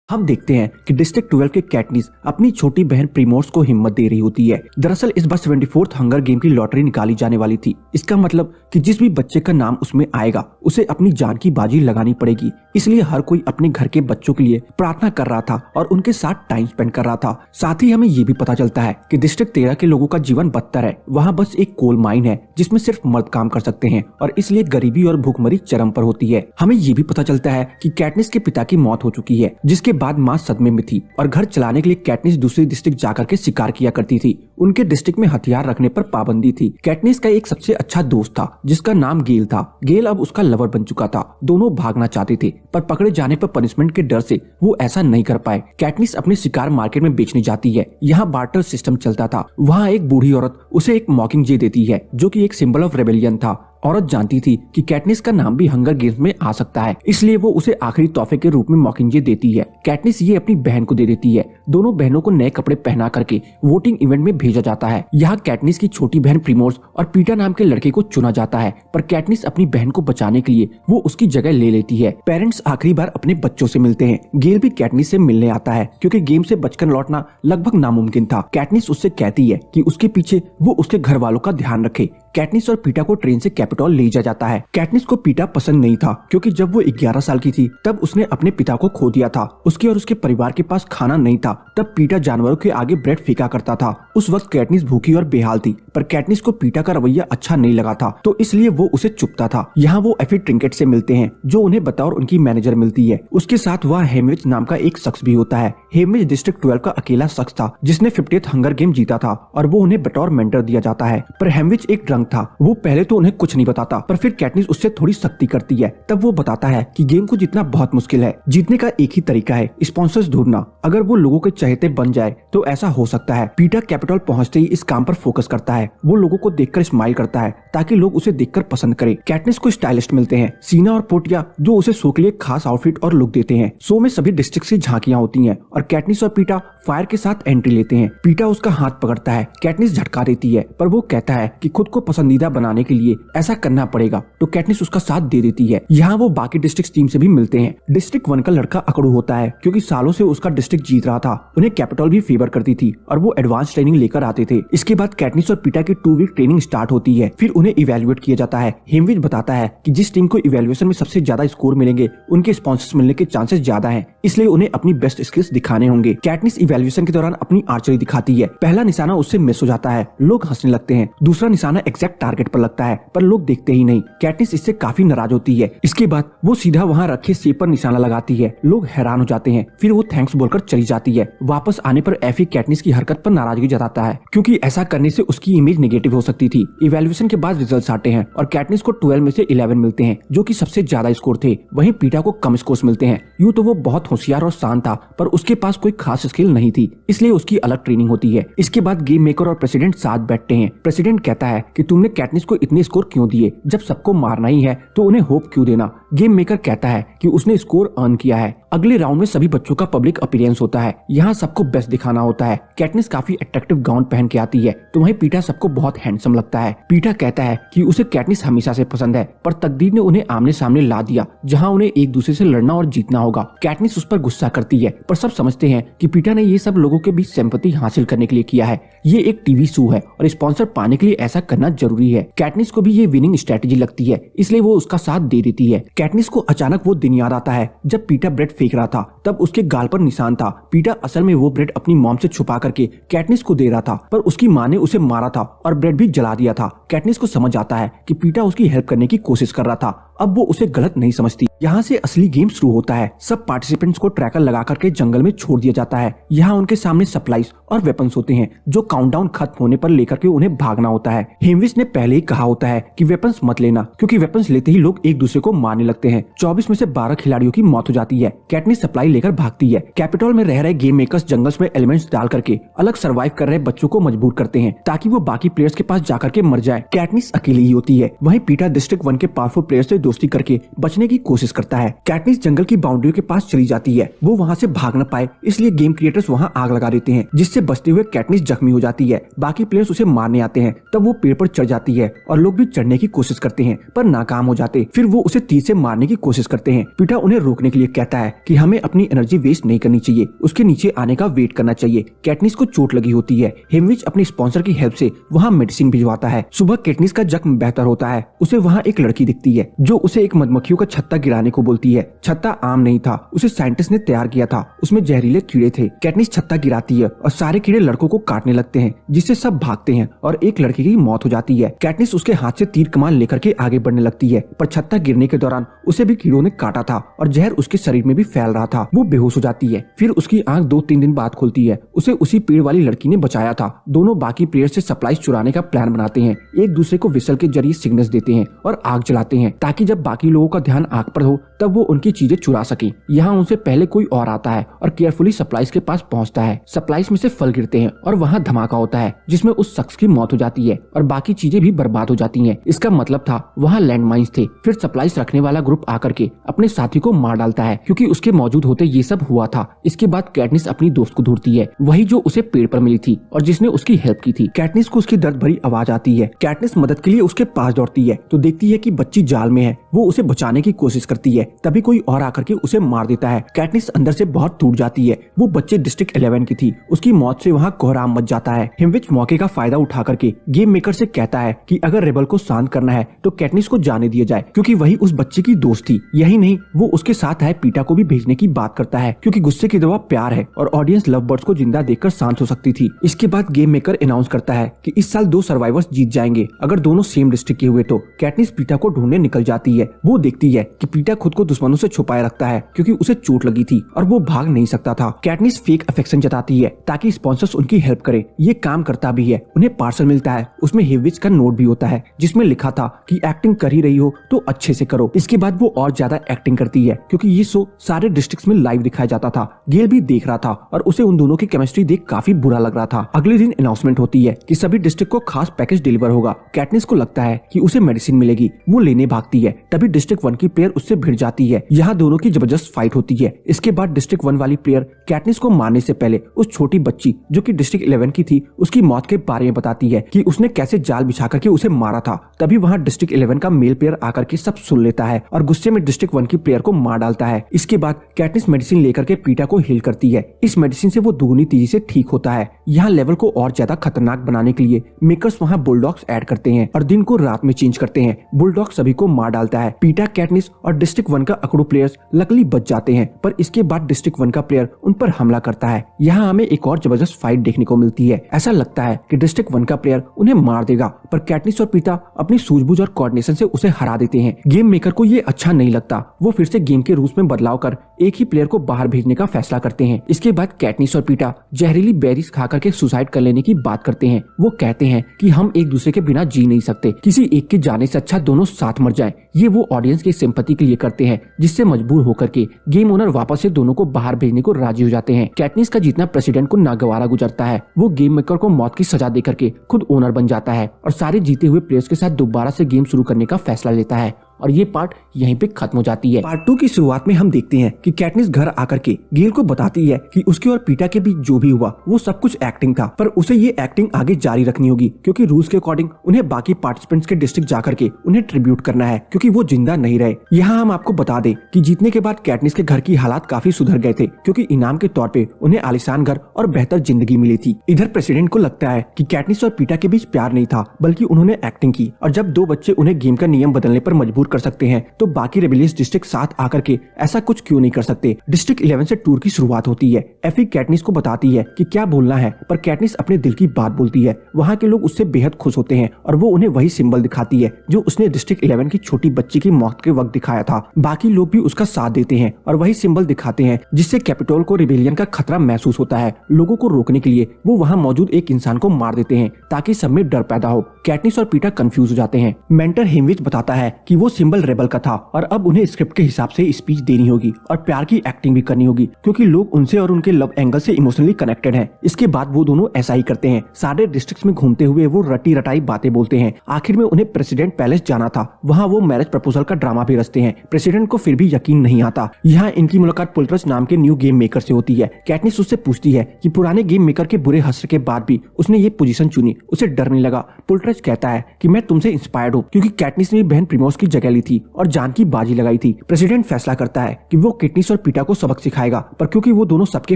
हम देखते हैं कि डिस्ट्रिक्ट 12 के कैटनिस अपनी छोटी बहन प्रीमोर्स को हिम्मत दे रही होती है। दरअसल इस बार 74th हंगर गेम की लॉटरी निकाली जाने वाली थी। इसका मतलब कि जिस भी बच्चे का नाम उसमें आएगा उसे अपनी जान की बाजी लगानी पड़ेगी। इसलिए हर कोई अपने घर के बच्चों के लिए प्रार्थना कर रहा था और उनके साथ टाइम स्पेंड कर रहा था। साथ ही हमें ये भी पता चलता है कि डिस्ट्रिक्ट 13 के लोगों का जीवन बदतर है। वहाँ बस एक कोल माइन है जिसमें सिर्फ मर्द काम कर सकते हैं और इसलिए गरीबी और भूखमरी चरम पर होती है। हमें ये भी पता चलता है कि कैटनिस के पिता की मौत हो चुकी है, जिसके बाद माँ सदमे में थी और घर चलाने के लिए कैटनिस दूसरी डिस्ट्रिक्ट जाकर के शिकार किया करती थी। उनके डिस्ट्रिक्ट में हथियार रखने पर पाबंदी थी। कैटनिस का एक सबसे अच्छा दोस्त था जिसका नाम गेल था। गेल अब उसका लवर बन चुका था। दोनों भागना चाहते थे पर पकड़े जाने पर पनिशमेंट के डर से वो ऐसा नहीं कर पाए। कैटनिस अपने शिकार मार्केट में बेचने जाती है। यहाँ बार्टर सिस्टम चलता था। वहाँ एक बूढ़ी औरत उसे एक मॉकिंग जे देती है जो कि एक सिंबल ऑफ रेबेलियन था। औरत जानती थी कि कैटनिस का नाम भी हंगर गेम्स में आ सकता है, इसलिए वो उसे आखिरी तोहफे के रूप में मॉकिंजे देती है। कैटनिस ये अपनी बहन को दे देती है। दोनों बहनों को नए कपड़े पहना करके वोटिंग इवेंट में भेजा जाता है। यहाँ कैटनिस की छोटी बहन प्रीमोर्स और पीटर नाम के लड़के को चुना जाता है, पर कैटनिस अपनी बहन को बचाने के लिए वो उसकी जगह ले लेती है। पेरेंट्स आखिरी बार अपने बच्चों से मिलते हैं। गेल भी कैटनिस से मिलने आता है क्योंकि गेम से बचकर लौटना लगभग नामुमकिन था। कैटनिस उससे कहती है कि उसके पीछे वो उसके घर वालों का ध्यान रखे। कैटनिस और पीटा को ट्रेन से कैपिटल ले जाया जाता है। कैटनिस को पीटा पसंद नहीं था क्योंकि जब वो 11 साल की थी तब उसने अपने पिता को खो दिया था। उसके और उसके परिवार के पास खाना नहीं था। तब पीटा जानवरों के आगे ब्रेड फेंका करता था। उस वक्त कैटनिस भूखी और बेहाल थी, पर कैटनिस को पीटा का रवैया अच्छा नहीं लगा था तो इसलिए वो उसे चुपता था। यहाँ वो एफी ट्रिंकेट से मिलते हैं जो उन्हें बतौर उनकी मैनेजर मिलती है। उसके साथ वह हेमविच नाम का एक शख्स भी होता है। हेमविच डिस्ट्रिक्ट 12 का अकेला शख्स था जिसने 50th हंगर गेम जीता था और वो उन्हें बतौर मेंटर दिया जाता है। पर हेमविच एक ड्रंक था। वो पहले तो उन्हें कुछ नहीं बताता, पर फिर कैटनिस उससे थोड़ी सख्ती करती है। तब वो बताता है कि गेम को जीतना बहुत मुश्किल है। जीतने का एक ही तरीका है, स्पॉन्सर्स ढूंढना। अगर वो लोगों के चहेते बन जाए तो ऐसा हो सकता है। पीटर कैपिटल पहुंचते ही इस काम पर फोकस करता है। वो लोगों को देखकर स्माइल करता है ताकि लोग उसे देखकर पसंद करें। कैटनिस को स्टाइलिस्ट मिलते हैं, सीना और पोटिया, जो उसे शो के लिए खास आउटफिट और लुक देते हैं। शो में सभी डिस्ट्रिक्ट से झांकियां होती हैं और कैटनिस और पीटा फायर के साथ एंट्री लेते हैं। पीटा उसका हाथ पकड़ता है। कैटनिस झटका देती है पर वो कहता है कि खुद को पसंदीदा बनाने के लिए ऐसा करना पड़ेगा, तो कैटनिस उसका साथ दे देती है। यहाँ वो बाकी डिस्ट्रिक्ट टीम से भी मिलते हैं। डिस्ट्रिक्ट 1 का लड़का अकड़ू होता है क्योंकि सालों से उसका डिस्ट्रिक्ट जीत रहा था। उन्हें कैपिटल भी फेवर करती थी और वो एडवांस ट्रेनिंग लेकर आते थे। इसके बाद कैटनिस और पीटा की 2 वीक ट्रेनिंग स्टार्ट होती है। फिर उन्हें इवेल्युएट किया जाता है। हेमविच बताता है कि जिस टीम को इवेल्युएशन में सबसे ज्यादा स्कोर मिलेंगे उनके स्पॉन्सर्स मिलने के चांसेस ज्यादा हैं, इसलिए उन्हें अपनी बेस्ट स्किल्स दिखाने होंगे। कैटनिस इवेल्युएशन के दौरान अपनी आर्चरी दिखाती है। पहला निशाना उससे मिस हो जाता है। लोग हंसने लगते हैं। दूसरा निशाना एग्जैक्ट टारगेट पर लगता है पर लोग देखते ही नहीं। कैटनिस इससे काफी नाराज होती है। इसके बाद वो सीधा वहाँ रखे सेब पर निशाना लगाती है। लोग हैरान हो जाते हैं। फिर वो थैंक्स बोलकर चली जाती है। वापस आने पर एफी कैटनिस की हरकत पर नाराजगी जताता है क्योंकि ऐसा करने से उसकी इमेज नेगेटिव हो सकती थी। इवैल्यूएशन के बाद रिजल्ट्स आते हैं और कैटनिस को 12 में से 11 मिलते हैं जो कि सबसे ज्यादा स्कोर थे। वहीं पीटा को कम स्कोर्स मिलते हैं। यूं तो वो बहुत होशियार और शांत था पर उसके पास कोई खास स्किल नहीं थी, इसलिए उसकी अलग ट्रेनिंग होती है। इसके बाद गेम मेकर और प्रेसिडेंट साथ बैठते हैं। प्रेसिडेंट कहता है कि तुमने कैटनिस को इतने स्कोर क्यों दिए? जब सबको मारना ही है तो उन्हें होप क्यों देना? गेम मेकर कहता है कि उसने स्कोर अर्न किया है। अगले राउंड में सभी बच्चों का पब्लिक अपीयरेंस होता है। यहाँ सबको बेस्ट दिखाना होता है। कैटनिस काफी अट्रैक्टिव गाउन पहन के आती है तो वहीं पीटा सबको बहुत हैंडसम लगता है। पीटा कहता है कि उसे कैटनिस हमेशा से पसंद है पर तकदीर ने उन्हें आमने सामने ला दिया जहाँ उन्हें एक दूसरे से लड़ना और जीतना होगा। कैटनिस उस पर गुस्सा करती है पर सब समझते हैं कि पीटा ने ये सब लोगों के बीच सिंपैथी हासिल करने के लिए किया है। ये एक टीवी शो है और स्पॉन्सर पाने के लिए ऐसा करना जरूरी है। कैटनिस को भी ये विनिंग स्ट्रेटेजी लगती है, इसलिए वो उसका साथ दे देती है। कैटनिस को अचानक वो दिन याद आता है जब पीटा ब्रेड फेंक रहा था। तब उसके गाल पर निशान था। पीटा असल में वो ब्रेड अपनी मॉम से छुपा करके कैटनिस को दे रहा था पर उसकी माँ ने उसे मारा था और ब्रेड भी जला दिया था। कैटनिस को समझ आता है कि पीटा उसकी हेल्प करने की कोशिश कर रहा था। अब वो उसे गलत नहीं समझती। यहाँ से असली गेम शुरू होता है। सब पार्टिसिपेंट्स को ट्रैकर लगा करके जंगल में छोड़ दिया जाता है। यहाँ उनके सामने सप्लाईज और वेपन्स होते हैं जो काउंटडाउन खत्म होने पर लेकर के उन्हें भागना होता है। हेमविच ने पहले ही कहा होता है कि वेपन्स मत लेना क्योंकि वेपन्स लेते ही लोग एक दूसरे को मारने लगते हैं। 24 में से 12 खिलाड़ियों की मौत हो जाती है। कैटनिस सप्लाई लेकर भागती है। कैपिटल में रह रहे गेम मेकर्स जंगल्स में एलिमेंट्स डाल करके अलग सर्वाइव कर रहे बच्चों को मजबूर करते हैं ताकि वो बाकी प्लेयर्स के पास जाकर के मर जाए। कैटनिस अकेली ही होती है। वहीं पीटा डिस्ट्रिक्ट 1 के पावरफुल प्लेयर्स से दोस्ती करके बचने की कोशिश करता है। कैटनिस जंगल की बाउंड्री के पास चली जाती है। वो वहाँ से भाग न पाए इसलिए गेम क्रिएटर्स वहाँ आग लगा देते हैं, जिससे बचते हुए कैटनिस जख्मी हो जाती है। बाकी प्लेयर्स उसे मारने आते हैं, तब वो पेड़ पर चढ़ जाती है और लोग भी चढ़ने की कोशिश करते हैं पर नाकाम हो जाते। फिर वो उसे तीर से मारने की कोशिश करते हैं। पीटा उन्हें रोकने के लिए कहता है कि हमें अपनी एनर्जी वेस्ट नहीं करनी चाहिए, उसके नीचे आने का वेट करना चाहिए। कैटनिस को चोट लगी होती है। हेमविच अपने स्पॉन्सर की हेल्प से वहाँ मेडिसिन भिजवाता है। सुबह कैटनिस का जख्म बेहतर होता है। उसे वहाँ एक लड़की दिखती है जो उसे एक मधुमक्खियों का छत्ता गिराने को बोलती है। छत्ता आम नहीं था, उसे साइंटिस्ट ने तैयार किया था। उसमें जहरीले कीड़े थे। कैटनिस छत्ता गिराती है और सारे कीड़े लड़कों को काटने लगते हैं, जिससे सब भागते हैं और एक लड़के की मौत हो जाती है। कैटनिस उसके हाथ से तीर कमान लेकर के आगे बढ़ने लगती है, पर छत्ता गिरने के दौरान उसे भी कीड़ों ने काटा था और जहर उसके शरीर में भी फैल रहा था। वो बेहोश हो जाती है। फिर उसकी आंख 2-3 दिन बाद खुलती है। उसे उसी पेड़ वाली लड़की ने बचाया था। दोनों बाकी प्लेयर से सप्लाईज चुराने का प्लान बनाते हैं। एक दूसरे को विसल के जरिए सिग्नल्स देते हैं और आग जलाते हैं ताकि जब बाकी लोगों का ध्यान आग पर हो तब वो उनकी चीजें चुरा सके। यहाँ उनसे पहले कोई और आता है और केयरफुली सप्लाईज के पास पहुँचता है। सप्लाईज में से फल गिरते हैं और वहाँ धमाका होता है जिसमें उस शख्स की मौत हो जाती है और बाकी चीजें भी बर्बाद हो जाती हैं। इसका मतलब था वहाँ लैंडमाइंस थे। फिर सप्लाईज रखने वाला ग्रुप आकर के अपने साथी को मार डालता है क्योंकि उसके मौजूद होते ये सब हुआ था। इसके बाद कैटनिस अपनी दोस्त को ढूंढती है, वही जो उसे पेड़ पर मिली थी और जिसने उसकी हेल्प की थी। कैटनिस को उसकी दर्द भरी आवाज आती है। कैटनिस मदद के लिए उसके पास दौड़ती है तो देखती है कि बच्ची जाल में है। वो उसे बचाने की कोशिश करती है, तभी कोई और आकर के उसे मार देता है। कैटनिस अंदर से बहुत टूट जाती है। वो बच्चे डिस्ट्रिक्ट 11 की थी। उसकी मौत से वहाँ कोहराम मच जाता है। हिमविच मौके का फायदा उठा करके गेम मेकर से कहता है कि अगर रेबल को शांत करना है तो कैटनिस को जाने दिया जाए क्योंकि वही उस बच्चे की दोस्त थी। यही नहीं, वो उसके साथ आए पीटा को भी भेजने की बात करता है क्योंकि गुस्से के दवा प्यार है और ऑडियंस लव बर्ड्स को जिंदा देखकर शांत हो सकती थी। इसके बाद गेम मेकर अनाउंस करता है कि इस साल 2 सर्वाइवर्स जीत जाएंगे अगर दोनों सेम डिस्ट्रिक्ट के हुए तो। कैटनिस पीटा को ढूंढने निकल जाती है। वो देखती है कि पीटा खुद को दुश्मनों से छुपाए रखता है क्योंकि उसे चोट लगी थी और वो भाग नहीं सकता था। कैटनिस फेक अफेक्शन जताती है ताकि स्पॉन्सर्स उनकी हेल्प करे। ये काम करता भी है। उन्हें पार्सल मिलता है, उसमें हेमविच का नोट भी होता है जिसमें लिखा था कि एक्टिंग कर ही रही हो तो अच्छे से करो। इसके बाद वो और ज्यादा एक्टिंग करती है क्योंकि ये शो सारे डिस्ट्रिक्ट्स में लाइव दिखाया जाता था। गेल भी देख रहा था और उसे उन दोनों की केमिस्ट्री देख काफी बुरा लग रहा था। अगले दिन अनाउंसमेंट होती है कि सभी डिस्ट्रिक्ट को खास पैकेज डिलीवर होगा। कैटनिस को लगता है कि उसे मेडिसिन मिलेगी। वो लेने भागती है, तभी डिस्ट्रिक्ट 1 की प्लेयर उससे भिड़ जाती है। यहाँ दोनों की जबरदस्त फाइट होती है। इसके बाद डिस्ट्रिक्ट 1 वाली प्लेयर कैटनिस को मारने से पहले उस छोटी बच्ची जो कि डिस्ट्रिक्ट 11 की थी उसकी मौत के बारे में बताती है कि उसने कैसे जाल बिछा करके उसे मारा था। तभी वहाँ डिस्ट्रिक्ट 11 का मेल प्लेयर आकर के सब सुन लेता है और गुस्से में डिस्ट्रिक्ट 1 की प्लेयर को मार डालता है। इसके बाद कैटनिस मेडिसिन लेकर के पीटा को हील करती है। इस मेडिसिन से वो दुगनी तेजी से ठीक होता है। यहाँ लेवल को और ज्यादा खतरनाक बनाने के लिए मेकर्स वहाँ बुलडॉग्स ऐड करते हैं और दिन को रात में चेंज करते हैं। बुलडॉग सभी को मार डालता है। पीटा, कैटनिस और डिस्ट्रिक्ट 1 का अकड़ू प्लेयर्स लकली बच जाते हैं, पर इसके बाद डिस्ट्रिक्ट 1 का प्लेयर उन पर हमला करता है। यहाँ हमें एक और जबरदस्त फाइट देखने को मिलती है। ऐसा लगता है कि डिस्ट्रिक्ट 1 का प्लेयर उन्हें मार देगा, पर कैटनिस और पीटा अपनी सूझबूझ और कोऑर्डिनेशन से उसे हरा देते हैं। गेम मेकर को ये अच्छा नहीं लगता। वो फिर से गेम के रूल्स में बदलाव कर एक ही प्लेयर को बाहर भेजने का फैसला करते हैं। इसके बाद कैटनिस और पीटा जहरीली बेरीज खा करके सुसाइड कर लेने की बात करते हैं। वो कहते हैं कि हम एक दूसरे के बिना जी नहीं सकते, किसी एक के जाने से अच्छा दोनों साथ मर जाएं। ये वो ऑडियंस की सिंपैथी के लिए करते हैं, जिससे मजबूर होकर के गेम ओनर वापस से दोनों को बाहर भेजने को राजी हो जाते हैं। कैटनिस का जीतना प्रेसिडेंट को नागवारा गुजरता है। वो गेम मेकर को मौत की सजा दे करके खुद ओनर बन जाता है और सारे जीते हुए प्लेयर्स के साथ दोबारा से गेम शुरू करने का फैसला लेता है। और ये पार्ट यहीं पे खत्म हो जाती है। पार्ट 2 की शुरुआत में हम देखते हैं कि कैटनिस घर आकर के गेल को बताती है कि उसके और पीटा के बीच जो भी हुआ वो सब कुछ एक्टिंग था, पर उसे ये एक्टिंग आगे जारी रखनी होगी क्योंकि रूल्स के अकॉर्डिंग उन्हें बाकी पार्टिसिपेंट्स के डिस्ट्रिक्ट जाकर के उन्हें ट्रिब्यूट करना है क्योंकि वो जिंदा नहीं रहे। यहाँ हम आपको बता दें कि जीतने के बाद कैटनिस के घर की हालात काफी सुधर गए थे क्योंकि इनाम के तौर पे उन्हें आलीशान घर और बेहतर जिंदगी मिली थी। इधर प्रेसिडेंट को लगता है कि कैटनिस और पीटा के बीच प्यार नहीं था बल्कि उन्होंने एक्टिंग की, और जब 2 बच्चे उन्हें गेम का नियम बदलने पर मजबूर कर सकते हैं तो बाकी रेबेलियस डिस्ट्रिक्ट साथ आकर के ऐसा कुछ क्यों नहीं कर सकते। डिस्ट्रिक्ट 11 से टूर की शुरुआत होती है। एफी कैटनिस को बताती है कि क्या बोलना है, पर कैटनिस अपने दिल की बात बोलती है। वहाँ के लोग उससे बेहद खुश होते हैं और वो उन्हें वही सिंबल दिखाती है जो उसने डिस्ट्रिक्ट 11 की छोटी बच्ची की मौत के वक्त दिखाया था। बाकी लोग भी उसका साथ देते हैं और वही सिंबल दिखाते हैं जिससे कैपिटोल को रिबेलियन का खतरा महसूस होता है। लोगों को रोकने के लिए वो वहाँ मौजूद एक इंसान को मार देते हैं ताकि सब में डर पैदा हो। कैटनिस और पीटा कंफ्यूज हो जाते हैं। मेंटर हेमविच बताता है कि वो सिंबल रेबल का था और अब उन्हें स्क्रिप्ट के हिसाब से स्पीच देनी होगी और प्यार की एक्टिंग भी करनी होगी क्योंकि लोग उनसे और उनके लव एंगल से इमोशनली कनेक्टेड हैं। इसके बाद वो दोनों ऐसा ही करते हैं। सारे डिस्ट्रिक्ट्स में घूमते हुए वो रटी रटाई बातें बोलते हैं। आखिर में उन्हें प्रेसिडेंट पैलेस जाना था। वहाँ वो मैरिज प्रपोजल का ड्रामा भी रचते हैं। प्रेसिडेंट को फिर भी यकीन नहीं आता। यहाँ इनकी मुलाकात पुलट्रस नाम के न्यू गेम मेकर से होती है। कैटनिस उससे पूछती है कि पुराने गेम मेकर के बुरे हश्र के बाद भी उसने ये पोजीशन चुनी, उसे डर नहीं लगा। पुलट्रस कहता है कि मैं तुमसे इंस्पायर्ड हूँ क्योंकि कैटनिस ने बहन प्रिमोस की जगह ली थी और जान की बाजी लगाई थी। प्रेसिडेंट फैसला करता है कि वो कैटनिस और पीटा को सबक सिखाएगा, पर क्योंकि वो दोनों सबके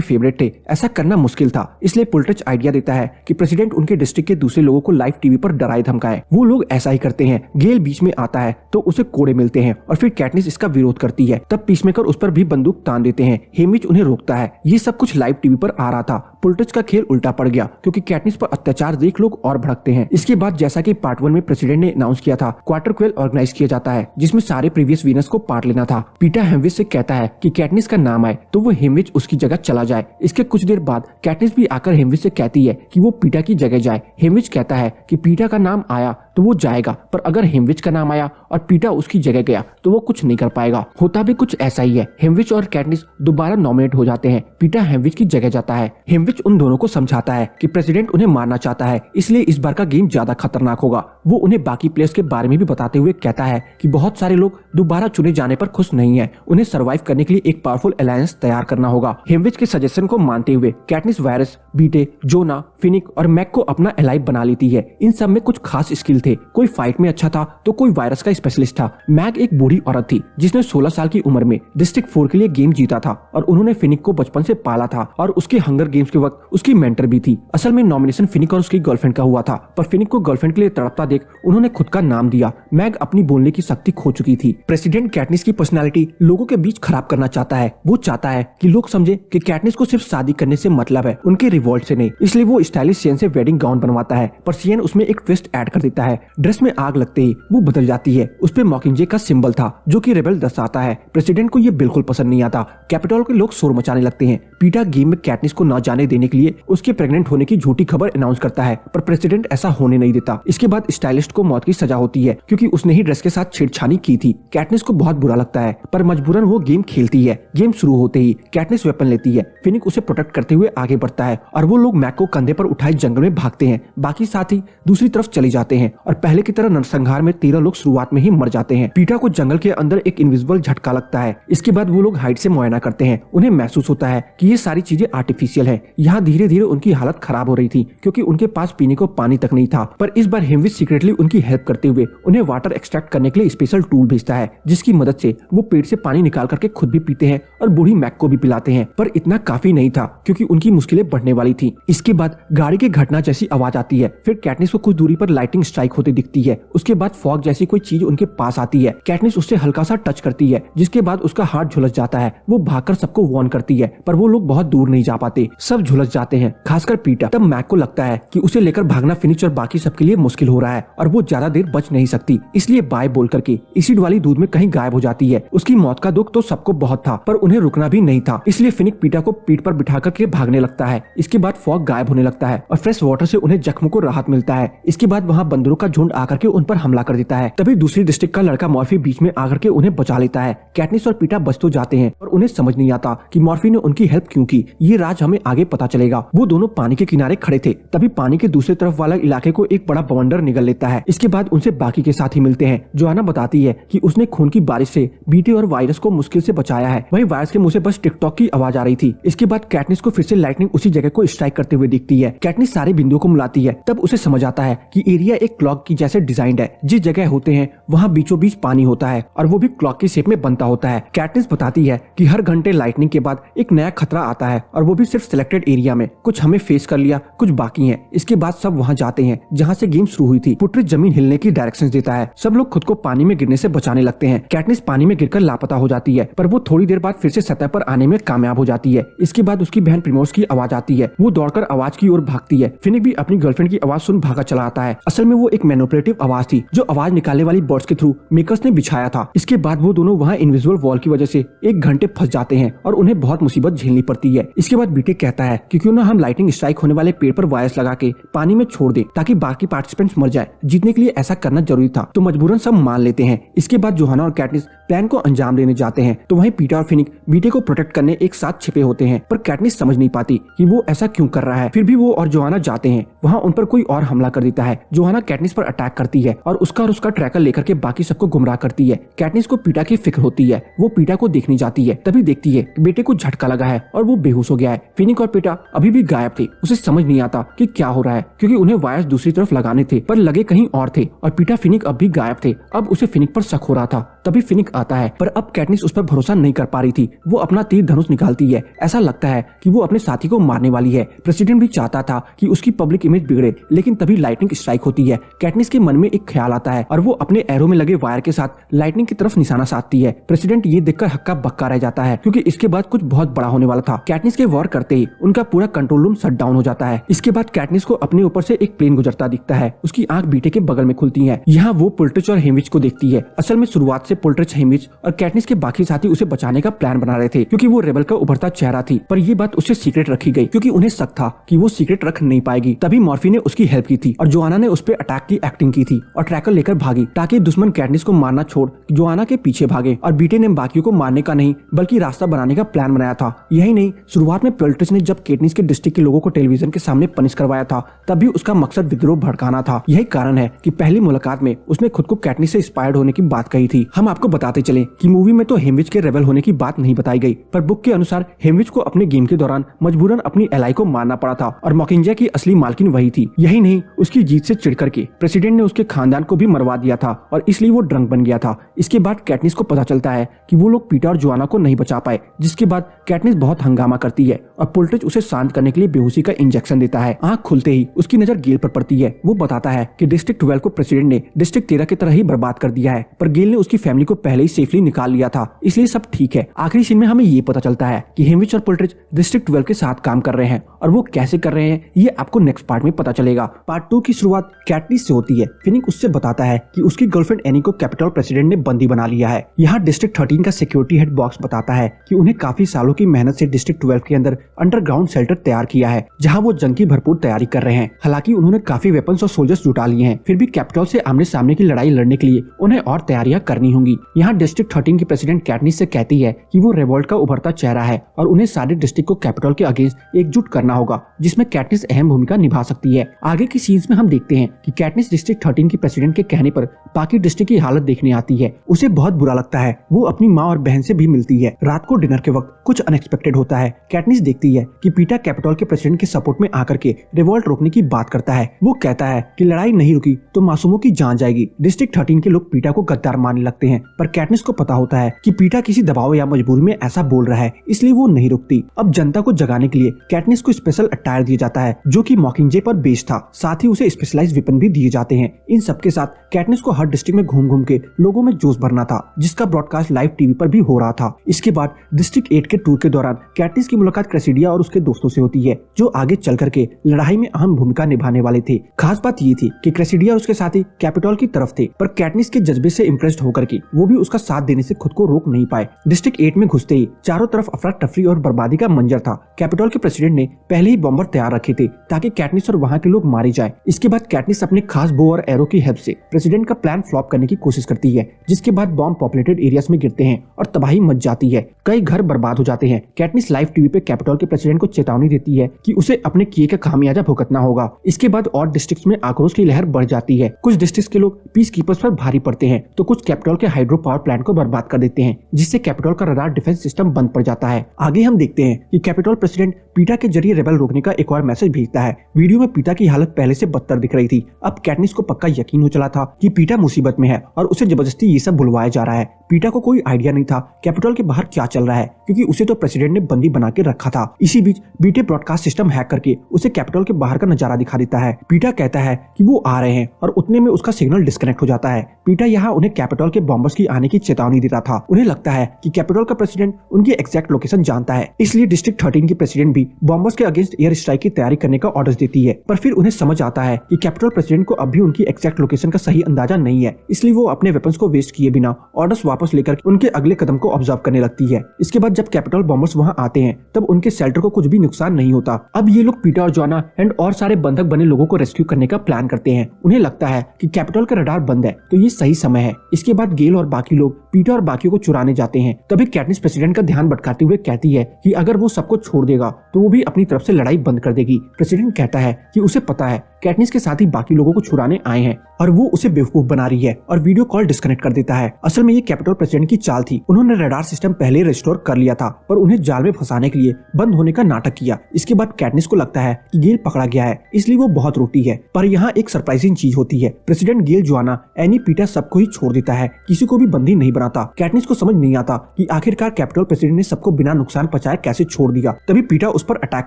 फेवरेट थे ऐसा करना मुश्किल था। इसलिए पुलट्रस आइडिया देता है कि प्रेसिडेंट उनके डिस्ट्रिक्ट के दूसरे लोगों को लाइव टीवी पर डराए धमकाए। वो लोग ऐसा ही करते हैं। गेल बीच में आता है तो उसे कोड़े मिलते हैं और फिर कैटनिस इसका विरोध करती है। तब पीसमेकर उस पर भी बंदूक तान देते हैं। हेमिज उन्हें रोकता है। ये सब कुछ लाइव टीवी पर आ रहा था। पुलट्रस का खेल उल्टा पड़ गया क्योंकि कैटनिस पर अत्याचार देख लोग और भड़कते हैं। इसके बाद जैसा कि पार्ट 1 में प्रेसिडेंट ने अनाउंस किया था, क्वार्टर क्वेल ऑर्गेनाइज किया जाता है जिसमें सारे प्रीवियस विनर्स को पार्ट लेना था। पीटा हेमविच से कहता है कि कैटनिस का नाम आए तो वो हेमविच उसकी जगह चला जाए। इसके कुछ देर बाद कैटनिस भी आकर हेमविच से कहती है कि वो पीटा की जगह जाए। हेमविच कहता है कि पीटा का नाम आया तो वो जाएगा, पर अगर हेमविच का नाम आया और पीटा उसकी जगह गया तो वो कुछ नहीं कर पाएगा। होता भी कुछ ऐसा ही है। हेमविच और कैटनिस दोबारा नॉमिनेट हो जाते हैं। पीटा हेमविच की जगह जाता है। हेमविच उन दोनों को समझाता है कि प्रेसिडेंट उन्हें मारना चाहता है, इसलिए इस बार का गेम ज्यादा खतरनाक होगा। वो उन्हें बाकी प्लेयर्स के बारे में भी बताते हुए कहता है कि बहुत सारे लोग दोबारा चुने जाने पर खुश नहीं है। उन्हें सर्वाइव करने के लिए एक पावरफुल अलायंस तैयार करना होगा। हेमविच के सजेशन को मानते हुए कैटनिस वायरस, बीटे, जोना, फिनिक और मैक को अपना एलाइव बना लेती है। इन सब में कुछ खास स्किल थे। कोई फाइट में अच्छा था तो कोई वायरस का स्पेशलिस्ट था। मैक एक बूढ़ी औरत थी जिसने 16 साल की उम्र में डिस्ट्रिक्ट 4 के लिए गेम जीता था और उन्होंने फिनिक को बचपन से पाला था और उसके हंगर गेम्स के वक्त उसकी मेंटर भी थी। असल में नॉमिनेशन फिनिक और उसकी गर्लफ्रेंड का हुआ था, पर फिनिक को गर्लफ्रेंड के लिए तड़पता देख उन्होंने खुद का नाम दिया। मैग अपनी बोलने की शक्ति खो चुकी थी। प्रेसिडेंट कैटनिस की पर्सनालिटी लोगों के बीच खराब करना चाहता है। वो चाहता है कि लोग समझे कि कैटनिस को सिर्फ शादी करने से मतलब है, उनके रिवॉल्ट से नहीं। इसलिए वो स्टाइलिश सियन से वेडिंग गाउन बनवाता है, पर सियन उसमें एक ट्विस्ट ऐड कर देता है। ड्रेस में आग लगते ही वो बदल जाती है। उस पे मॉकिंजे का सिंबल था जो कि रेबेल दर्शाता है। प्रेसिडेंट को ये बिल्कुल पसंद नहीं आता। कैपिटल के लोग शोर मचाने लगते हैं। पीटा गेम में कैटनिस को न जाने देने के लिए उसके प्रेग्नेंट होने की झूठी खबर अनाउंस करता है, पर प्रेसिडेंट ऐसा होने नहीं देता। इसके बाद स्टाइलिस्ट को मौत की सजा होती है क्योंकि उसने ही ड्रेस के साथ छेड़छानी की थी। कैटनिस को बहुत बुरा लगता है, पर मजबूरन वो गेम खेलती है। गेम शुरू होते ही कैटनिस वेपन लेती है। फिनिक उसे प्रोटेक्ट करते हुए आगे बढ़ता है और वो लोग मैक को कंधे पर उठाए जंगल में भागते हैं। बाकी साथी दूसरी तरफ चले जाते हैं और पहले की तरह नरसंहार में 13 लोग शुरुआत में ही मर जाते हैं। पीटा को जंगल के अंदर एक इनविजिबल झटका लगता है। इसके बाद वो लोग हाइट से मुआयना करते हैं। उन्हें महसूस होता है कि ये सारी चीजें आर्टिफिशियल है। यहाँ धीरे धीरे उनकी हालत खराब हो रही थी क्योंकि उनके पास पीने को पानी तक नहीं था। पर इस बार हेमविच सीक्रेटली उनकी हेल्प करते हुए उन्हें वाटर एक्सट्रैक्ट करने के लिए स्पेशल टूल भेजता है, जिसकी मदद से वो पेट से पानी निकाल करके खुद भी पीते हैं और बूढ़ी मैक को भी पिलाते हैं। पर इतना काफी नहीं था क्योंकि उनकी मुश्किलें बढ़ने वाली थी। इसके बाद गाड़ी की घटना जैसी आवाज आती है। फिर कैटनिस को कुछ दूरी पर लाइटिंग स्ट्राइक होती दिखती है। उसके बाद फॉग जैसी कोई चीज उनके पास आती है। कैटनिस उससे हल्का सा टच करती है, जिसके बाद उसका हाथ झुलस जाता है। वो भागकर सबको वार्न करती है, पर वो लोग बहुत दूर नहीं जा पाते। सब झुलस जाते हैं, खासकर पीटा। तब मैक को लगता है कि उसे लेकर भागना फिनिश और बाकी सबके लिए मुश्किल हो रहा है और वो ज्यादा देर बच नहीं सकती। इसलिए बाय बोल करके एसिड वाली दूध में कहीं गायब हो जाती है। उसकी मौत का दुख तो सबको बहुत था, पर उन्हें रुकना भी नहीं था। इसलिए फिनिक पीटा को पीठ पर बिठा करके भागने लगता है। इसके बाद फॉग गायब होने लगता है और फ्रेश वाटर से उन्हें जख्मों को राहत मिलता है। इसके बाद वहाँ बंदरों का झुंड आकर के उन पर हमला कर देता है। तभी दूसरी डिस्ट्रिक्ट का लड़का मॉर्फी बीच में आकर के उन्हें बचा लेता है। कैटनिस और पीटा बच तो जाते हैं और उन्हें समझ नहीं आता कि मॉर्फी ने उनकी हेल्प क्यों की। ये राज हमें आगे पता चलेगा। वो दोनों पानी के किनारे खड़े थे। तभी पानी के दूसरी तरफ वाला इलाके को एक बड़ा बवंडर निगल लेता है। इसके बाद उनसे बाकी के साथी मिलते हैं। जोआना बताती है कि उसने खून की बारिश से बीटे और वायरस को मुश्किल से बचाया है। वहीं वायरस के मुंह से बस टिकटॉक की आवाज आ रही थी। इसके बाद कैटनिस को फिर से लाइटनिंग उसी जगह को स्ट्राइक करते हुए दिखती है। कैटनिस सारे बिंदुओं को मिलाती है। तब उसे समझ आता है कि एरिया एक क्लॉक की जैसे डिजाइन्ड है। जिस जगह होते हैं वहाँ बीचों बीच पानी होता है और वो भी क्लॉक की शेप में बनता होता है। कैटनिस बताती है कि हर घंटे लाइटनिंग के बाद एक नया खतरा आता है और वो भी सिर्फ सिलेक्टेड एरिया में। कुछ हमें फेस कर लिया, कुछ बाकी है। इसके बाद सब वहाँ जाते हैं जहाँ से गेम शुरू हुई थी। पुट्रिस जमीन हिलने की डायरेक्शंस देता है। सब लोग खुद को पानी में गिरने से बचाने लगते हैं। कैटनिस पानी में गिरकर लापता हो जाती है, पर वो थोड़ी देर बाद फिर से सतह पर आने में कामयाब हो जाती है। इसके बाद उसकी बहन प्रिमोस की आवाज आती है है। वो दौड़कर आवाज की ओर भागती है। फिनिक भी अपनी गर्लफ्रेंड की आवाज सुन भागा चला आता है। असल में वो एक मैनिपुलेटिव आवाज थी जो आवाज निकालने वाली बर्ड्स के थ्रू मेकर्स ने बिछाया था। इसके बाद वो दोनों वहाँ इनविजिबल वॉल की वजह से 1 घंटे फंस जाते हैं और उन्हें बहुत मुसीबत झेलनी पड़ती है। इसके बाद बीटे कहता है कि क्यों ना हम लाइटिंग स्ट्राइक होने वाले पेड़ पर वायर्स लगा के पानी में छोड़ दे ताकि बाकी पार्टिसिपेंट्स मर जाए। जीतने के लिए ऐसा करना जरूरी था, तो मजबूरन सब मान लेते हैं। इसके बाद जोहाना और कैटनिस प्लान को अंजाम देने जाते हैं, तो वहीं पीटर और फिनिक बीटे को प्रोटेक्ट करने एक साथ छिपे होते हैं, पर कैटनिस समझ नहीं पाती कि वो ऐसा क्यों कर रहा है। फिर भी वो और जोहाना जाते हैं। वहाँ उन पर कोई और हमला कर देता है। जोहाना कैटनिस पर अटैक करती है और उसका ट्रैकर लेकर के बाकी सबको गुमराह करती है। कैटनिस को पीटा की फिक्र होती है। वो पीटा को देखने जाती है, तभी देखती है कि बेटे को झटका लगा है और वो बेहोश हो गया है। फिनिक और पीटा अभी भी गायब थे। उसे समझ नहीं आता कि क्या हो रहा है, क्योंकि उन्हें वायर्स दूसरी तरफ लगाने थे पर लगे कहीं और थे और पीटा फिनिक अब भी गायब थे। अब उसे फिनिक पर शक हो रहा था। तभी फिनिक आता है, पर अब कैटनिस उस पर भरोसा नहीं कर पा रही थी। वो अपना तीर धनुष निकालती है। ऐसा लगता है कि वो अपने साथी को मारने वाली है। प्रेसिडेंट भी चाहता था कि उसकी पब्लिक इमेज बिगड़े, लेकिन तभी लाइटनिंग स्ट्राइक होती है। कैटनिस के मन में एक ख्याल आता है और वो अपने एरो में लगे वायर के साथ लाइटनिंग की तरफ निशाना साधती है। प्रेसिडेंट ये देखकर हक्का बक्का रह जाता है, क्योंकि इसके बाद कुछ बहुत बड़ा होने वाला था। कैटनिस के वार करते ही उनका पूरा कंट्रोल रूम शट डाउन हो जाता है। इसके बाद कैटनिस को अपने ऊपर से एक प्लेन गुजरता दिखता है। उसकी आंख बीटे के बगल में खुलती है। यहाँ वो पुल्ट्रिच और हेमविच को देखती है। असल में शुरुआत से पुल्ट्रिच, हेमविच और कैटनिस के बाकी साथी उसे बचाने का प्लान बना रहे थे, क्योंकि वो रेबल का उभरता चेहरा थी। पर ये बात उससे सीक्रेट रखी गई, क्योंकि उन्हें शक था कि वो सीक्रेट रख नहीं पाएगी। तभी मॉर्फी ने उसकी हेल्प की थी और जोआना ने उस पर अटैक की एक्टिंग की थी और ट्रैकर लेकर भागी, ताकि दुश्मन कैटनिस को मारना छोड़ जोआना के पीछे भागे। और बीटे ने बाकियों को मारने का नहीं बल्कि रास्ता बनाने का प्लान बनाया था। यही नहीं, शुरुआत में पुल्ट्रिच ने जब कैटनिस के डिस्ट्रिक्ट के लोगों को टेलीविजन के सामने पनिश करवाया था, तभी उसका मकसद विद्रोह भड़काना था। यही कारण है कि पहली मुलाकात में उसने खुद को कैटनिस से इंस्पायर्ड होने की बात कही थी। हम आपको बताते चले कि मूवी में तो हेमविच के रेबल होने की बात नहीं बताई गई, पर बुक के अनुसार हेमविच को अपने गेम के दौरान मजबूरन अपनी एलाई को मारना पड़ा था और मॉकिंजय की असली मालकिन वही थी। यही नहीं, उसकी जीत से चिढ़ करके प्रेसिडेंट ने उसके खानदान को भी मरवा दिया था और इसलिए वो ड्रंक बन गया था। इसके बाद कैटनिस को पता चलता है कि वो लोग पीटर और जोआना को नहीं बचा पाए, जिसके बाद कैटनिस बहुत हंगामा करती है और पुल्ट्रिच उसे शांत करने के लिए बेहोशी का इंजेक्शन देता है। आंख खुलते ही उसकी नजर गेल पर पड़ती है। वो बताता है कि डिस्ट्रिक्ट 12 को प्रेसिडेंट ने डिस्ट्रिक्ट 13 की तरह ही बर्बाद कर दिया है, पर गेल ने उसकी फैमिली को पहले ही सेफली निकाल लिया था, इसलिए सब ठीक है। आखिरी सीन में हमें ये पता चलता है कि हेमविच और पुल्ट्रिच डिस्ट्रिक्ट 12 के साथ काम कर रहे हैं और वो कैसे कर रहे हैं ये आपको नेक्स्ट पार्ट में पता चलेगा। पार्ट 2 की शुरुआत कैटनिस से होती है। फिनिक उससे बताता है कि उसकी गर्लफ्रेंड एनी को कैपिटल प्रेसिडेंट ने बंदी बना लिया है। यहाँ डिस्ट्रिक्ट 13 का सिक्योरिटी हेड बॉक्स बताता है कि उन्हें काफी सालों की मेहनत से डिस्ट्रिक्ट 12 के अंदर अंडरग्राउंड शेल्टर तैयार किया है, जहाँ वो जंग की भरपूर तैयारी कर रहे हैं। हालांकि उन्होंने काफी वेपन्स और सोल्जर्स जुटा लिए हैं, फिर भी कैपिटल से आमने सामने की लड़ाई लड़ने के लिए उन्हें और तैयारियां करनी होंगी। यहाँ डिस्ट्रिक्ट 13 की प्रेसिडेंट कैटनिस से कहती है कि वो रिवोल्ट का उभरता चेहरा है और उन्हें सारे डिस्ट्रिक्ट को कैपिटल के अगेंस्ट एकजुट करना होगा, जिसमें कैटनिस अहम भूमिका निभा सकती है। आगे की सीन्स में हम देखते हैं कि कैटनिस डिस्ट्रिक्ट 13 की प्रेसिडेंट के कहने पर बाकी डिस्ट्रिक्ट की हालत देखने आती है। उसे बहुत बुरा लगता है। वो अपनी माँ और बहन से भी मिलती है। रात को डिनर के वक्त कुछ अनएक्सपेक्टेड होता है। कैटनिस देखती है कि पीटर कैपिटल के प्रेसिडेंट के सपोर्ट में आकर के रिवोल्ट रोकने की बात करता है। वो कहता है कि लड़ाई नहीं रुकी तो मासूमों की जान जाएगी। डिस्ट्रिक्ट 13 के लोग पीटर को गद्दार मानने लगते हैं, पर कैटनिस को पता होता है कि पीटर किसी दबाव या मजबूरी में ऐसा बोल रहा है, इसलिए वो नहीं रुकती। अब जनता को जगाने के लिए कैटनिस को स्पेशल अटायर दिया जाता है, जो कि मॉकिंजय पर बेस्ड था। साथ ही उसे स्पेशलाइज्ड वेपन भी दिए जाते हैं। इन सबके साथ कैटनिस को हर डिस्ट्रिक्ट में घूम घूम के लोगों में जोश भरना था, जिसका ब्रॉडकास्ट लाइव टीवी पर भी हो रहा था। इसके बाद डिस्ट्रिक्ट 8 के टूर के दौरान कैटनिस की मुलाकात क्रेसिडिया और उसके दोस्तों से होती है, जो आगे चल करके लड़ाई में अहम भूमिका निभाने वाले थे। खास बात ये थी कि क्रेसिडिया और उसके साथी कैपिटल की तरफ थे, पर कैटनिस के जज्बे से इम्प्रेस्ड होकर के वो भी उसका साथ देने से खुद को रोक नहीं पाए। डिस्ट्रिक्ट 8 में घुसते ही चारों तरफ अफरा तफरी और बर्बादी का मंजर था। कैपिटल के प्रेसिडेंट ने पहले ही बॉम्बर तैयार रखे थे ताकि कैटनिस और वहाँ के लोग मारे जाए। इसके बाद कैटनिस अपने खास बो और एरो की हेल्प से प्रेसिडेंट का प्लान फ्लॉप करने की कोशिश करती है, जिसके बाद बॉम्ब पॉपुलेटेड एरियाज में गिरते हैं और तबाही मच जाती है। कई घर बर्बाद हो जाते हैं। कैटनिस लाइव टीवी पे कैपिटल के प्रेसिडेंट को चेतावनी देती है कि उसे अपने किए का खामियाजा भुगतना होगा। इसके बाद और डिस्ट्रिक्ट्स में आक्रोश की लहर बढ़ जाती है। कुछ डिस्ट्रिक्ट्स के लोग पीस कीपर्स पर भारी पड़ते हैं, तो कुछ कैपिटल के हाइड्रो पावर प्लांट को बर्बाद कर देते हैं, जिससे कैपिटल का रडार डिफेंस सिस्टम बंद पड़ जाता है। आगे हम देखते हैं कि कैपिटल प्रेसिडेंट पीटा के जरिए रेबल रोकने का एक और मैसेज भेजता है। वीडियो में पीटा की हालत पहले से बदतर दिख रही थी। अब कैटनिस को पक्का यकीन हो चला था कि पीटा मुसीबत में है और उसे जबरदस्ती ये सब बुलवाया जा रहा है। पीटा को कोई आइडिया नहीं था कैपिटल के बाहर क्या चल रहा है, क्योंकि उसे तो प्रेसिडेंट ने बंदी बना के रखा था। इसी बीच बीटे ब्रॉडकास्ट सिस्टम हैक करके उसे कैपिटल के बाहर का नजारा दिखा देता है। पीटा कहता है कि वो आ रहे हैं और उतने में उसका सिग्नल डिस्कनेक्ट हो जाता है। पीटा यहाँ उन्हें कैपिटल के बॉम्बर्स की आने की चेतावनी देता था। उन्हें लगता है कि कैपिटल का प्रेसिडेंट उनकी एग्जैक्ट लोकेशन जानता है, इसलिए डिस्ट्रिक्ट 13 की प्रेसिडेंट भी बॉम्बर्स के अगेंस्ट एयर स्ट्राइक की तैयारी करने का ऑर्डर देती है, पर फिर उन्हें समझ आता है कि कैपिटल प्रेसिडेंट को अब भी उनकी एग्जैक्ट लोकेशन का सही अंदाजा नहीं है, इसलिए वो अपने वेपन्स को वेस्ट किए बिना ऑर्डर्स वापस लेकर उनके अगले कदम को ऑब्जर्व करने लगती है। इसके बाद जब कैपिटल बॉम्बर्स वहाँ आते हैं तब उनके शेल्टर को कुछ भी नुकसान नहीं होता। अब ये लोग पीटर और जोना एंड और सारे बंधक बने लोगों को रेस्क्यू करने का प्लान करते हैं। उन्हें लगता है कि कैपिटल का रडार बंद है तो ये सही समय है। इसके बाद गेल और बाकी लोग पीटर और बाकियों को चुराने जाते हैं। तभी कैटनिस प्रेसिडेंट का ध्यान भटकाते हुए कहती है कि अगर वो सबको छोड़ देगा तो वो भी अपनी तरफ से लड़ाई बंद कर देगी। प्रेसिडेंट कहता है कि उसे पता है कैटनिस के साथ ही बाकी लोगों को छुड़ाने आए हैं और वो उसे बेवकूफ बना रही है और वीडियो कॉल डिस्कनेक्ट कर देता है। असल में ये कैपिटल प्रेसिडेंट की चाल थी। उन्होंने रडार सिस्टम पहले रिस्टोर कर लिया था पर उन्हें जाल में फंसाने के लिए बंद होने का नाटक किया। इसके बाद कैटनिस को लगता है कि गेल पकड़ा गया है, इसलिए वो बहुत रोती है। पर यहाँ एक सरप्राइजिंग चीज होती है। प्रेसिडेंट गेल, जोआना, एनी, पीटर सबको ही छोड़ देता है, किसी को भी बंदी नहीं बनाता। कैटनिस को समझ नहीं आता कि आखिरकार कैपिटल प्रेसिडेंट ने सबको बिना नुकसान पहुंचाए कैसे छोड़ दिया। तभी पीटर उस पर अटैक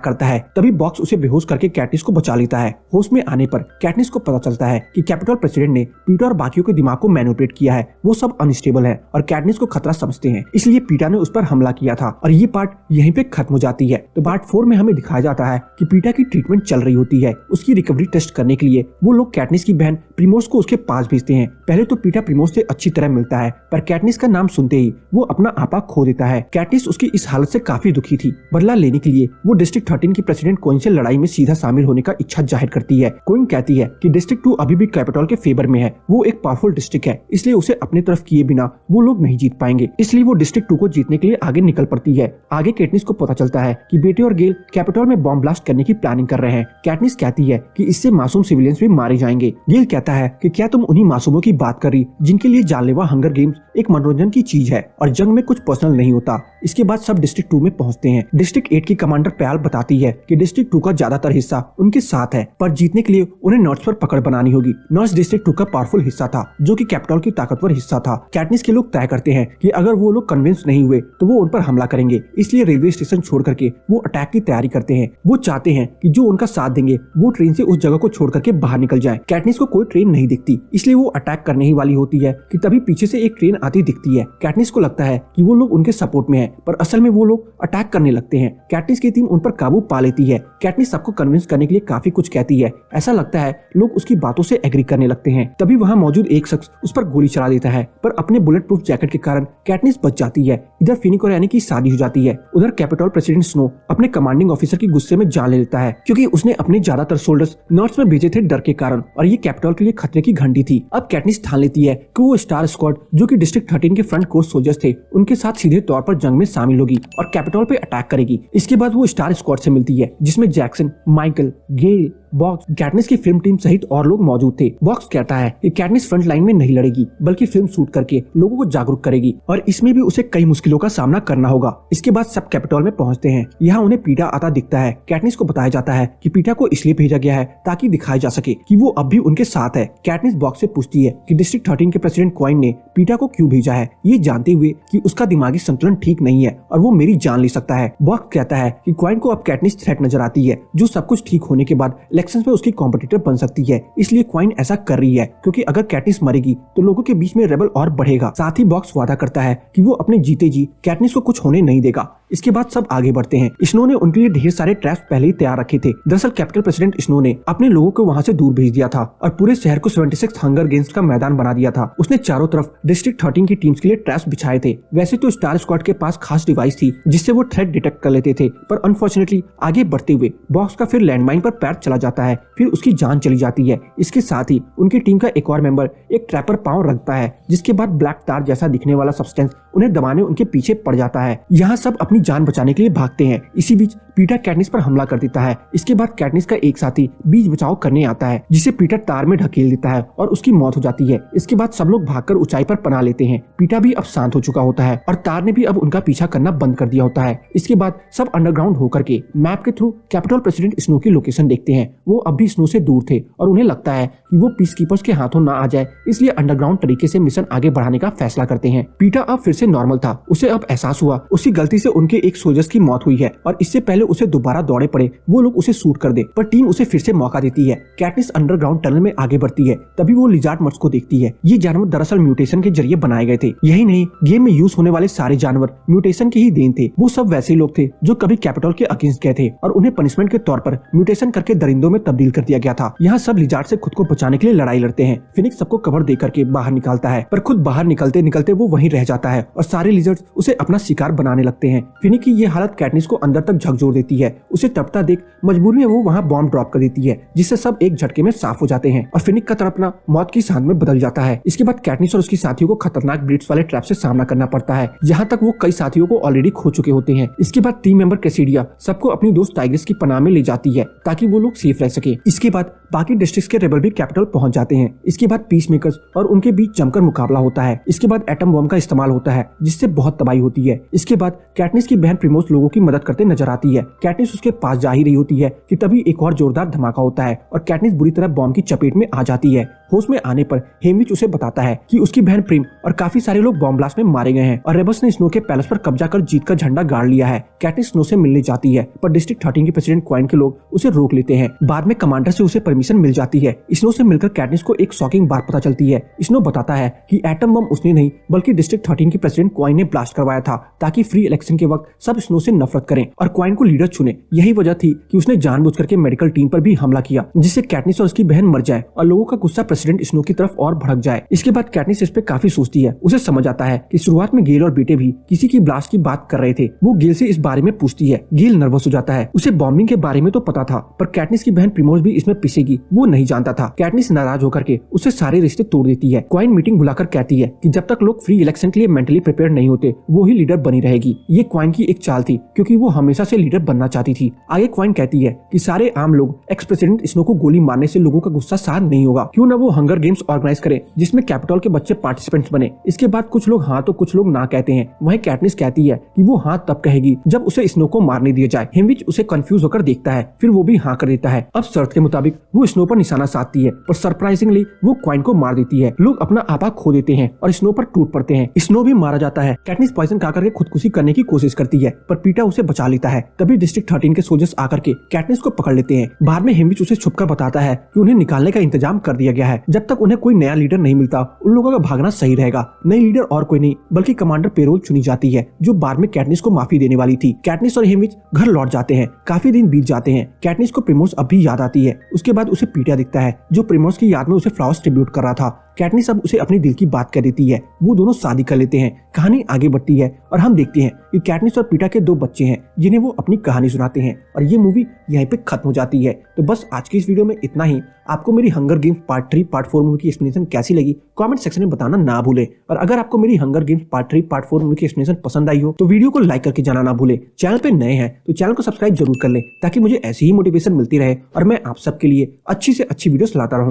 करता है। तभी बॉक्स उसे बेहोश करके कैटनिस को बचा लेता है। होश में आने पर कैटनिस को पता चलता है कि कैपिटल प्रेसिडेंट ने पीटर और बाकियों के दिमाग को मैनिपुलेट किया है। वो सब अनस्टेबल है और कैटनिस को खतरा समझते हैं, इसलिए पीटर ने उस पर हमला किया था। और ये पार्ट यहीं पे खत्म हो जाती है। तो पार्ट 4 में हमें दिखाया जाता है कि पीटर की ट्रीटमेंट चल रही होती है। उसकी रिकवरी टेस्ट करने के लिए वो लोग कैटनिस की बहन प्रिमोस को उसके पास भेजते हैं। पहले तो पीटर प्रिमोस से अच्छी तरह मिलता है, पर कैटनिस का नाम सुनते ही वो अपना आपा खो देता है। कैटनिस उसकी इस हालत से काफी दुखी थी। बदला लेने के लिए वो डिस्ट्रिक्ट 13 की प्रेसिडेंट कोइन से लड़ाई में सीधा शामिल होने का इच्छा जाहिर करती है। कोइन कहती है कि डिस्ट्रिक्ट 2 अभी भी कैपिटल के फेवर में है। वो एक पावरफुल डिस्ट्रिक्ट है, इसलिए उसे अपने तरफ किए बिना वो लोग नहीं जीत पाएंगे। इसलिए वो डिस्ट्रिक्ट 2 को जीतने के लिए आगे निकल पड़ती है। आगे कैटनिस को पता चलता है कि बेटे और गेल कैपिटल में बॉम्ब ब्लास्ट करने की प्लानिंग कर रहे हैं। कैटनिस कहती है कि इससे मासूम सिविलियंस भी मारे जाएंगे। गेल कहता है कि क्या तुम उन्हीं मासूमों की बात कर रही जिनके लिए जानलेवा हंगर गेम्स एक मनोरंजन की चीज है और जंग में कुछ पर्सनल नहीं होता। इसके बाद सब डिस्ट्रिक्ट 2 में पहुंचते हैं। डिस्ट्रिक्ट 8 की कमांडर प्याल बताती है कि डिस्ट्रिक्ट 2 का ज्यादातर हिस्सा उनके साथ है, पर जीतने के लिए उन्हें नॉर्थ पर पकड़ बनानी होगी। नॉर्थ डिस्ट्रिक्ट 2 का पावरफुल हिस्सा था जो कि कैपिटल की ताकतवर हिस्सा था। कैटनिस के लोग तय करते हैं कि अगर वो लोग कन्विंस नहीं हुए तो वो उन पर हमला करेंगे, इसलिए रेलवे स्टेशन छोड़ करके वो अटैक की तैयारी करते हैं। वो चाहते हैं कि जो उनका साथ देंगे वो ट्रेन से उस जगह को छोड़ करके बाहर निकल जाए। कैटनिस को कोई ट्रेन नहीं दिखती, इसलिए वो अटैक करने ही वाली होती है कि तभी पीछे से एक ट्रेन आती दिखती है। कैटनिस को लगता है कि वो लोग उनके सपोर्ट में है, पर असल में वो लोग अटैक करने लगते हैं। कैटनिस की टीम उन पर काबू पा लेती है। कैटनिस सबको कन्विंस करने के लिए काफी कुछ कहती है। ऐसा लगता है लोग उसकी बातों से एग्री करने लगते हैं। तभी वहाँ मौजूद एक शख्स उस पर गोली चला देता है, पर अपने बुलेट प्रूफ जैकेट के कारण कैटनिस बच जाती है। इधर फिनिक और एनी की शादी हो जाती है। उधर कैपिटल प्रेसिडेंट स्नो अपने कमांडिंग ऑफिसर की गुस्से में जान ले लेता है, क्योंकि उसने अपने ज्यादातर सोल्जर्स नॉर्थ में भेजे थे डर के कारण, और ये कैपिटल के लिए खतरे की घंटी थी। अब कैटनिस ठान लेती है कि वो स्टार स्क्वाड जो कि डिस्ट्रिक्ट 13 के फ्रंट कोर्स सोल्जर्स थे उनके साथ सीधे तौर पर जंग में शामिल होगी और कैपिटल पे अटैक करेगी। इसके बाद वो स्टार स्क्वाड से मिलती है जिसमें जैक्सन, माइकल, गेल, बॉक्स, कैटनिस की फिल्म टीम सहित और लोग मौजूद थे। बॉक्स कहता है कि कैटनिस फ्रंट लाइन में नहीं लड़ेगी बल्कि फिल्म शूट करके लोगों को जागरूक करेगी और इसमें भी उसे कई मुश्किलों का सामना करना होगा। इसके बाद सब कैपिटल में पहुंचते हैं। यहाँ उन्हें पीटा आता दिखता है। कैटनिस को बताया जाता है कि पीटा को इसलिए भेजा गया है ताकि दिखाया जा सके कि वो अब भी उनके साथ है। कैटनिस बॉक्स से पूछती है कि डिस्ट्रिक्ट 13 के प्रेसिडेंट क्वाइन ने पीटा को क्यों भेजा है, ये जानते हुए कि उसका दिमागी संतुलन ठीक नहीं है और वो मेरी जान ले सकता है। बॉक्स कहता है कि क्वाइन को अब कैटनिस थ्रेट नजर आती है, जो सब कुछ ठीक होने के बाद इलेक्शन में उसकी कॉम्पिटिटर बन सकती है। इसलिए क्वाइन ऐसा कर रही है क्योंकि अगर कैटनिस मरेगी तो लोगों के बीच में रेबल और बढ़ेगा। साथ ही बॉक्स वादा करता है कि वो अपने जीते जी कैटनिस को कुछ होने नहीं देगा। इसके बाद सब आगे बढ़ते हैं। स्नो ने उनके लिए ढेर सारे ट्रैप्स पहले ही तैयार रखे थे। दरअसल कैपिटल प्रेसिडेंट स्नो ने अपने लोगों को वहां से दूर भेज दिया था और पूरे शहर को 76 हंगर गेम्स का मैदान बना दिया था। उसने चारों तरफ डिस्ट्रिक्ट 13 की टीम्स के लिए ट्रैप्स बिछाए थे। वैसे तो स्टार स्क्वाड के पास खास डिवाइस थी जिससे वो थ्रेट डिटेक्ट कर लेते थे, पर अनफॉर्चुनेटली आगे बढ़ते हुए बॉक्स का फिर लैंडमाइन पर पैर चला जाता है, फिर उसकी जान चली जाती है। इसके साथ ही उनकी टीम का एक और मेंबर एक ट्रैप पर पांव रखता है, जिसके बाद ब्लैक तार जैसा दिखने वाला सब्सटेंस उन्हें दबाने उनके पीछे पड़ जाता है। यहाँ सब अपनी जान बचाने के लिए भागते हैं। इसी बीच पीटर कैटनिस पर हमला कर देता है। इसके बाद कैटनिस का एक साथी बीच बचाव करने आता है, जिसे पीटर तार में ढकेल देता है और उसकी मौत हो जाती है। इसके बाद सब लोग भागकर ऊंचाई पर पनाह लेते हैं। पीटर भी अब शांत हो चुका होता है और तार ने भी अब उनका पीछा करना बंद कर दिया होता है। इसके बाद सब अंडरग्राउंड होकर के मैप के थ्रू कैपिटल प्रेसिडेंट स्नो की लोकेशन देखते हैं। वो अब भी स्नो से दूर थे और उन्हें लगता है कि वो पीस कीपर्स के हाथों ना आ जाए, इसलिए अंडरग्राउंड तरीके से मिशन आगे बढ़ाने का फैसला करते हैं। पीटर अब फिर से नॉर्मल था। उसे अब एहसास हुआ उसकी गलती से उन उनके एक सोल्जर्स की मौत हुई है और इससे पहले उसे दोबारा दौड़े पड़े वो लोग उसे शूट कर दे, पर टीम उसे फिर से मौका देती है। कैटनिस अंडरग्राउंड टनल में आगे बढ़ती है, तभी वो लिजार्ड मर्स को देखती है। ये जानवर दरअसल म्यूटेशन के जरिए बनाए गए थे। यही नहीं, गेम में यूज होने वाले सारे जानवर म्यूटेशन की ही देन थे। वो सब वैसे लोग थे जो कभी कैपिटल के अगेंस्ट गए थे और उन्हें पनिशमेंट के तौर पर म्यूटेशन करके दरिंदों में तब्दील कर दिया गया था। यहाँ सब लिजार्ड से खुद को बचाने के लिए लड़ाई लड़ते हैं। फिनिक्स सबको कवर दे करके बाहर निकालता है, पर खुद बाहर निकलते निकलते वो वहीं रह जाता है और सारे लिजर्ड्स उसे अपना शिकार बनाने लगते हैं। फिनिक्स की ये हालत कैटनिस को अंदर तक झकझोर देती है। उसे तड़पता देख मजबूरी में वो वहाँ बॉम्ब ड्रॉप कर देती है, जिससे सब एक झटके में साफ हो जाते हैं और फिनिक्स का तड़पना मौत की सांस में बदल जाता है। इसके बाद कैटनिस और उसकी साथियों को खतरनाक ब्लिट्स वाले ट्रैप से सामना करना पड़ता है, जहाँ तक वो कई साथियों को ऑलरेडी खो चुके होते हैं। इसके बाद टीम मेंबर कैसिडिया सबको अपनी दोस्त टाइग्रिस की पनाह में ले जाती है ताकि वो लोग सेफ रह सके। इसके बाद बाकी डिस्ट्रिक्ट्स के रेबल भी कैपिटल पहुंच जाते हैं। इसके बाद पीस मेकर्स और उनके बीच जमकर मुकाबला होता है। इसके बाद एटम बम का इस्तेमाल होता है, जिससे बहुत तबाही होती है। इसके बाद कैटनिस की बहन प्रिमोस लोगों की मदद करते नजर आती है। कैटनिस उसके पास जा ही रही होती है कि तभी एक और जोरदार धमाका होता है और कैटनिस बुरी तरह बॉम्ब की चपेट में आ जाती है। होश में आने पर हेमविच उसे बताता है कि उसकी बहन प्रिम और काफी सारे लोग बॉम्ब ब्लास्ट में मारे गए हैं और रेबल्स ने स्नो के पैलेस पर कब्जा कर जीत का झंडा गाड़ लिया है। कैटनिस स्नो से मिलने जाती है, पर डिस्ट्रिक्ट 13 के प्रेसिडेंट क्वाइन के लोग उसे रोक लेते हैं। बाद में कमांडर से उसे परमिशन मिल जाती है। स्नो से मिलकर कैटनिस को एक शॉकिंग बात पता चलती है। स्नो बताता है कि एटम बम उसने नहीं बल्कि डिस्ट्रिक्ट 13 के प्रेसिडेंट क्वाइन ने ब्लास्ट करवाया था ताकि फ्री इलेक्शन के वक्त सब स्नो से नफरत करें और क्वाइन को लीडर चुने। यही वजह थी कि उसने जानबूझकर के मेडिकल टीम पर भी हमला किया, जिससे कैटनिस और उसकी बहन मर जाए और लोगों का गुस्सा प्रेसिडेंट स्नो की तरफ और भड़क जाए। इसके बाद कैटनिस इस पे काफी सोचती है। उसे समझ आता है कि शुरुआत में गेल और बेटे भी किसी की ब्लास्ट की बात कर रहे थे। वो गेल से इस बारे में पूछती है। गेल नर्वस हो जाता है। उसे बॉम्बिंग के बारे में तो पता था, पर कैटनिस की बहन प्रिमोस भी इसमें पिसेगी वो नहीं जानता था। कैटनिस नाराज होकर के उससे सारे रिश्ते तोड़ देती है। क्वाइन मीटिंग बुलाकर कहती है कि जब तक लोग फ्री इलेक्शन के लिए मेंटली प्रिपेयर नहीं होते वो ही लीडर बनी रहेगी। ये क्वाइन की एक चाल थी, क्योंकि वो हमेशा से लीडर बनना चाहती थी। आगे क्वाइन कहती है कि सारे आम लोग एक्स प्रेसिडेंट स्नो को गोली मारने से लोगों का गुस्सा शांत नहीं होगा, क्यों न वो हंगर गेम्स ऑर्गेनाइज करे जिसमें कैपिटल के बच्चे पार्टिसिपेंट्स बने। इसके बाद कुछ लोग हाँ तो कुछ लोग ना कहते हैं। वहीं कैटनिस कहती है कि वो हाँ तब कहेगी जब उसे स्नो को मारने दिया जाए। हेमविच उसे कंफ्यूज होकर देखता है, फिर वो भी हाँ कर देता है। अब शर्त के मुताबिक वो स्नो पर निशाना साधती है, पर सरप्राइजिंगली वो क्वाइन को मार देती है। लोग अपना आपा खो देते हैं और स्नो पर टूट पड़ते हैं। स्नो भी मारा जाता है। कैटनिस पॉइजन खा करके खुदकुशी करने की कोशिश करती है, पर पीटा उसे बचा लेता है। तभी डिस्ट्रिक्ट 13 के सोल्जर्स आकर के कैटनिस को पकड़ लेते हैं। बाद में हेमविच उसे छुपकर बताता है कि उन्हें निकालने का इंतजाम कर दिया गया है। जब तक उन्हें कोई नया लीडर नहीं मिलता उन लोगों का भागना सही रहेगा। नई लीडर और कोई नहीं बल्कि कमांडर पेरोल चुनी जाती है, जो बाद में कैटनिस को माफी देने वाली थी। कैटनिस और हेमविच घर लौट जाते हैं। काफी दिन बीत जाते हैं। कैटनिस को प्रिमोस अब भी याद आती है। उसके बाद उसे पीटा दिखता है, जो प्रिमोस की याद में उसे फ्लावर्स ट्रिब्यूट कर रहा था। कैटनिस अब उसे अपनी दिल की बात कह देती है। वो दोनों शादी कर लेते हैं। कहानी आगे बढ़ती है और हम देखते हैं कि कैटनिस और पीटा के 2 बच्चे हैं जिन्हें वो अपनी कहानी सुनाते हैं और ये मूवी यहीं पे खत्म हो जाती है। तो बस आज की इस वीडियो में इतना ही। आपको मेरी hunger games part 3 part 4 movie की एक्सप्लेनेशन कैसी लगी कमेंट सेक्शन में बताना ना भूले। और अगर आपको मेरी hunger games part 3 part 4 movie की एक्सप्लेनेशन पसंद आई हो तो वीडियो को लाइक करके जाना ना भूले। चैनल पे नए हैं तो चैनल को सब्सक्राइब जरूर कर ले, ताकि मुझे ऐसी ही मोटिवेशन मिलती रहे और मैं आप सबके लिए अच्छी से अच्छी वीडियोस लाता रहूं।